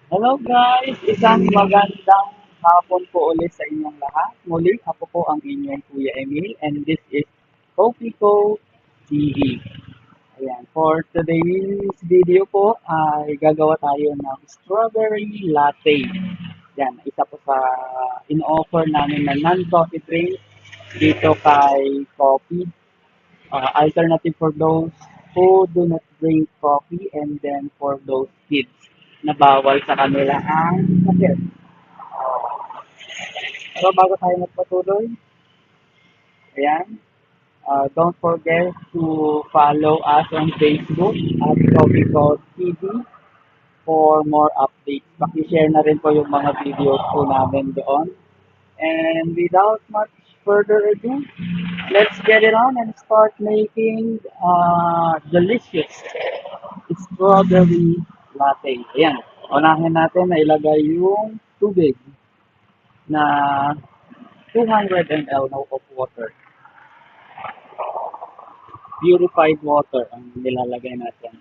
Hello guys! Isang magandang hapon po ulit sa inyong lahat. Muli, ako po ang inyong Kuya Emil and this is Kopiko TV. Ayan, for today's video po ay gagawa tayo ng strawberry latte. Yan, isa po sa in-offer namin na non-coffee drink dito kay Coffee. Alternative for those who do not drink coffee and then for those kids na bawal sa kanila ang kape. Pero bago tayo magpatuloy, ayan, don't forget to follow us on Facebook at Coffee Code TV for more updates. Paki-share na rin po yung mga videos po namin doon. And without much further ado, let's get it on and start making delicious strawberry latte. Ayan. Unahin natin na ilagay yung tubig na 200 ml of water. Purified water ang nilalagay natin.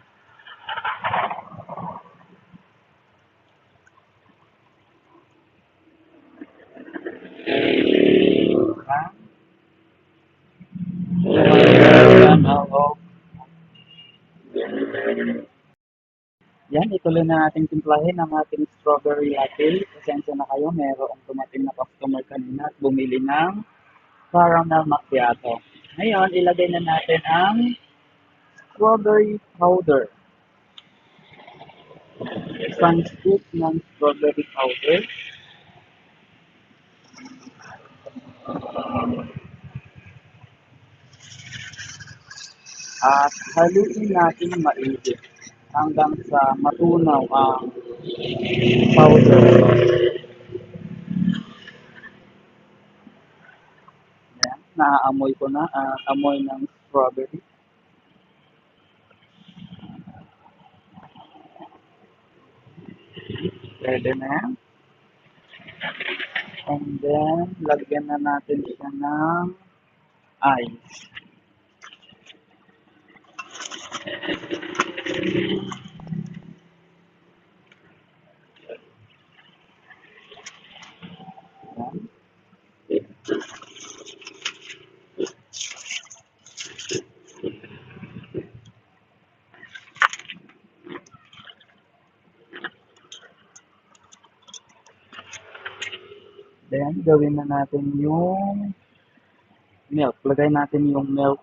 Ayan. 200 ml of yan, ituloy na natin timplahin ang ating strawberry latte. Pasensya na kayo, merong dumating na customer kanina at bumili ng caramel macchiato. Ngayon, ilagay na natin ang strawberry powder. Isang scoop ng strawberry powder. At haluin natin maigi hanggang sa matunaw ang powder. Ayan, naaamoy ko na ang amoy ng strawberry. Pwede na yan. And then, lagyan na natin siya ng ice. Ayan. Then, gawin na natin yung milk. Lagay natin yung milk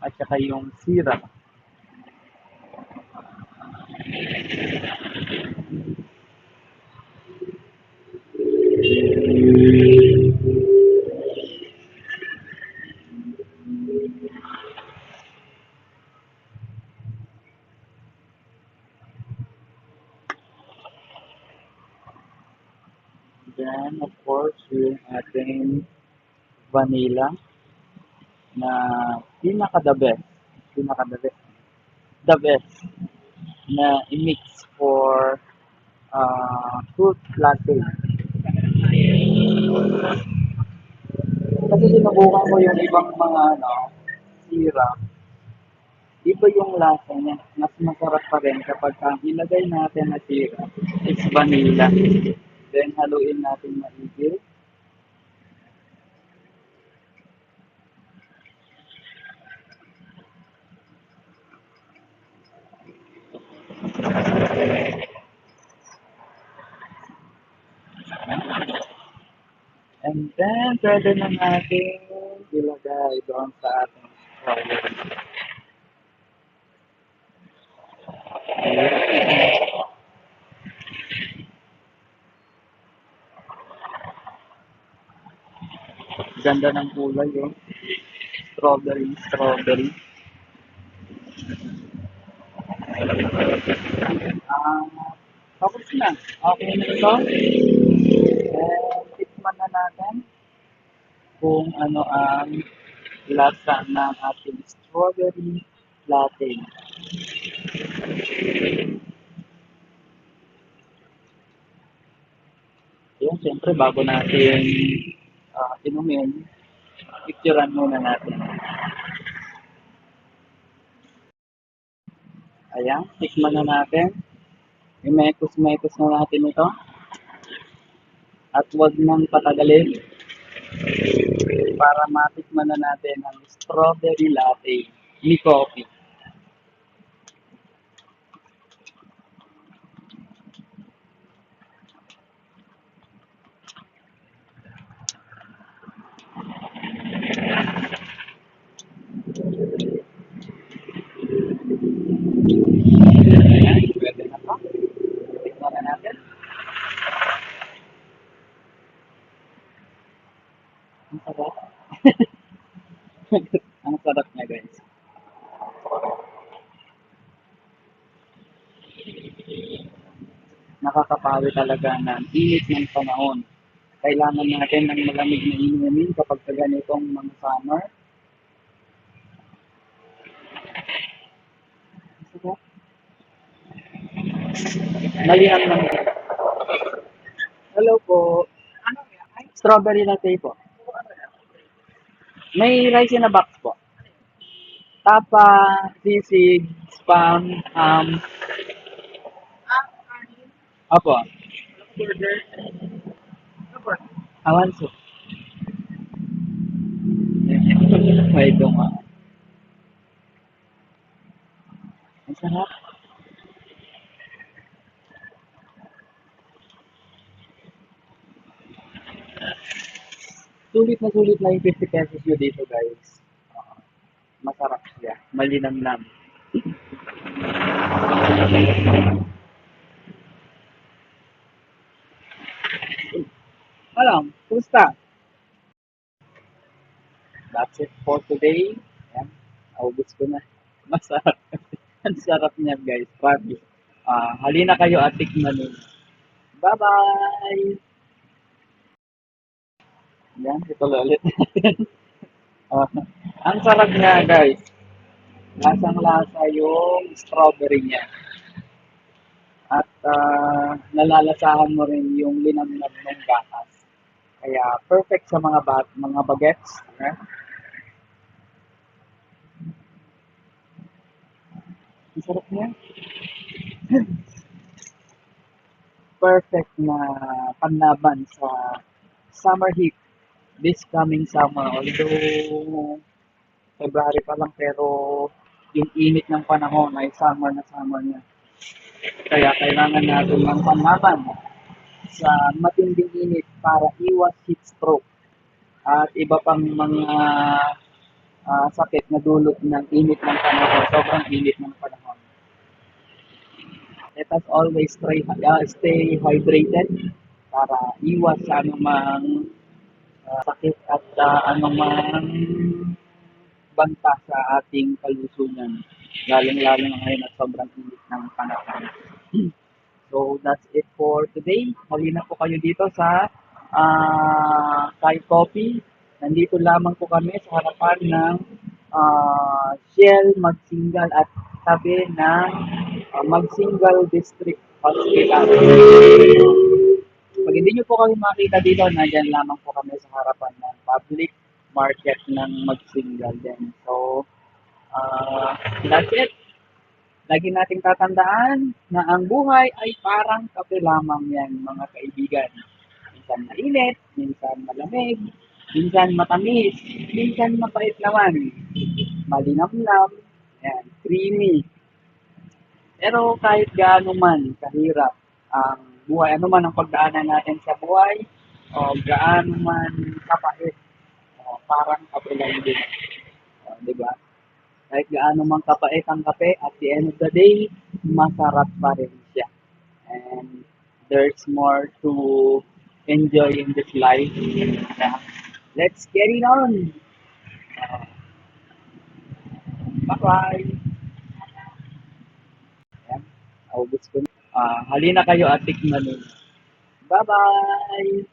at saka yung syrup. Then, of course, yung ating vanilla na pinaka-the best. Pinaka-the best. The best na i-mix for fruit latte. Kasi sinubukan ko yung ibang mga syrup. Iba yung lasa niya. Mas masarap pa rin kapag ang ilagay natin na syrup is vanilla. Then haluin natin maigi. And then pwede na natin ilagay doon sa ating strawberry. Ganda ng kulay yung strawberry. Ah, tapos na. Okay na ito. And tikman na natin kung ano ang lasa ng ating strawberry latte. Yun, siyempre bago natin inumin, picturean muna natin. Ayan, tikman na natin. I-mekos-mekos na natin ito. At wag nang patagalin para matikman na natin ang strawberry latte ni coffee. Ayan, pwede na to. Tikman na natin. Ang sarap. Ang sarap niya, guys. Nakakapawi talaga ng init ng panahon. Kailangan natin ng malamig na inumin kapag sa ganitong mga summer. Malihan lang. Hello po. Strawberry latte po. May rice in a box po. Tapa, sisig, spam, opo. Awanso. May dunga. Ang sarap. Sulit na yung 50 pesos nyo dito, guys. Masarap siya. Malinamnam. Alam, kumusta? That's it for today. Ayan, naubos ko na. Masarap. Ang sarap niya, guys. Promise. Halina kayo at tikman ninyo. Bye-bye! Yan, ito ulit. Ah, ang sarap niya, guys. Lasang-lasa yung strawberry niya. At nalalasahan mo rin yung linamnam ng gatas. Kaya perfect sa mga bagets. Eh? Ang sarap niya. Perfect na panlaban sa summer heat this coming summer. Although February pa lang pero yung init ng panahon ay summer niya. Kaya kailangan natin ng panlaban sa matinding init para iwas heat stroke at iba pang mga sakit na dulot ng init ng panahon, sobrang init ng panahon. Let us always stay hydrated para iwas sa anumang sakit at anumang banta sa ating kalusugan. Lalong-lalo na ngayon at sobrang init ng panahon. So, that's it for today. Halina po kayo dito sa Thai Coffee. Nandito lamang po kami sa harapan ng Shell Magsingal at tabi ng Magsingal District Hospital. Pag hindi nyo po kami makita dito, nandyan lamang po kami sa harapan ng public market ng Magsingal din. So, that's it. Lagi nating tatandaan na ang buhay ay parang kape lamang yan, mga kaibigan. Minsan mainit, minsan malamig, minsan matamis, minsan mapait naman, malinamnam, yan, creamy. Pero kahit gaano man kahirap ang buhay, ano man ang pagdaanan natin sa buhay, o gaano man kapait, parang kape lang din. Di ba? Kahit gaano man kapait ang kape, at the end of the day, masarap pa rin siya. And there's more to enjoy in this life. Let's get it on! Bye-bye! Ayan, naubos ko na. Halina kayo at tikman ninyo. Bye-bye!